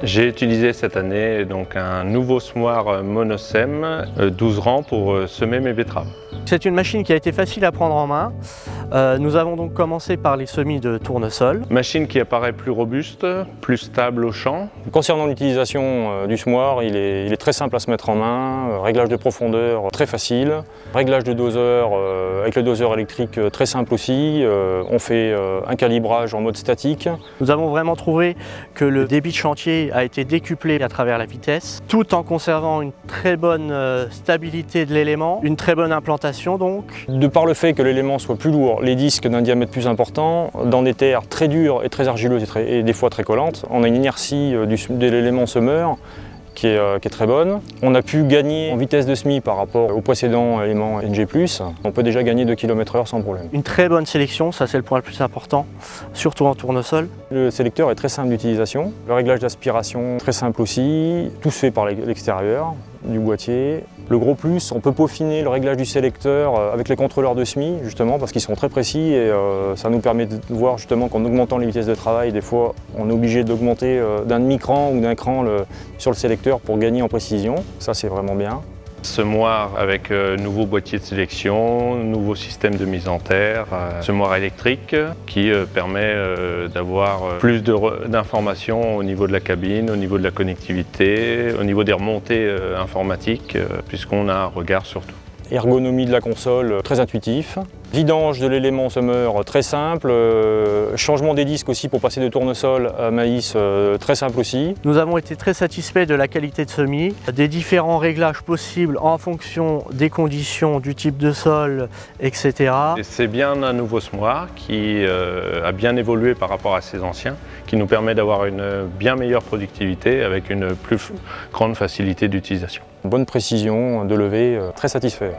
J'ai utilisé cette année donc un nouveau semoir Monosem 12 rangs pour semer mes betteraves. C'est une machine qui a été facile à prendre en main. Nous avons donc commencé par les semis de tournesol. Machine qui apparaît plus robuste, plus stable au champ. Concernant l'utilisation du semoir, il est très simple à se mettre en main, réglage de profondeur très facile, réglage de doseur avec le doseur électrique très simple aussi. On fait un calibrage en mode statique. Nous avons vraiment trouvé que le débit de chantier a été décuplé à travers la vitesse, tout en conservant une très bonne stabilité de l'élément, une très bonne implantation donc. De par le fait que l'élément soit plus lourd, les disques d'un diamètre plus important, dans des terres très dures et très argileuses et des fois très collantes, on a une inertie de l'élément semeur qui est très bonne. On a pu gagner en vitesse de semis par rapport au précédent élément NG+. On peut déjà gagner 2 km/h sans problème. Une très bonne sélection, ça c'est le point le plus important, surtout en tournesol. Le sélecteur est très simple d'utilisation. Le réglage d'aspiration très simple aussi. Tout se fait par l'extérieur du boîtier. Le gros plus, on peut peaufiner le réglage du sélecteur avec les contrôleurs de semis justement parce qu'ils sont très précis et ça nous permet de voir justement qu'en augmentant les vitesses de travail, des fois on est obligé d'augmenter d'un demi-cran ou d'un cran sur le sélecteur pour gagner en précision. Ça c'est vraiment bien. Semoir avec nouveau boîtier de sélection, nouveau système de mise en terre, semoir électrique qui permet d'avoir plus d'informations au niveau de la cabine, au niveau de la connectivité, au niveau des remontées informatiques, puisqu'on a un regard sur tout. Ergonomie de la console très intuitif. Vidange de l'élément semeur très simple, changement des disques aussi pour passer de tournesol à maïs très simple aussi. Nous avons été très satisfaits de la qualité de semis, des différents réglages possibles en fonction des conditions, du type de sol, etc. C'est bien un nouveau semoir qui a bien évolué par rapport à ses anciens, qui nous permet d'avoir une bien meilleure productivité avec une plus grande facilité d'utilisation. Bonne précision de levée, très satisfait.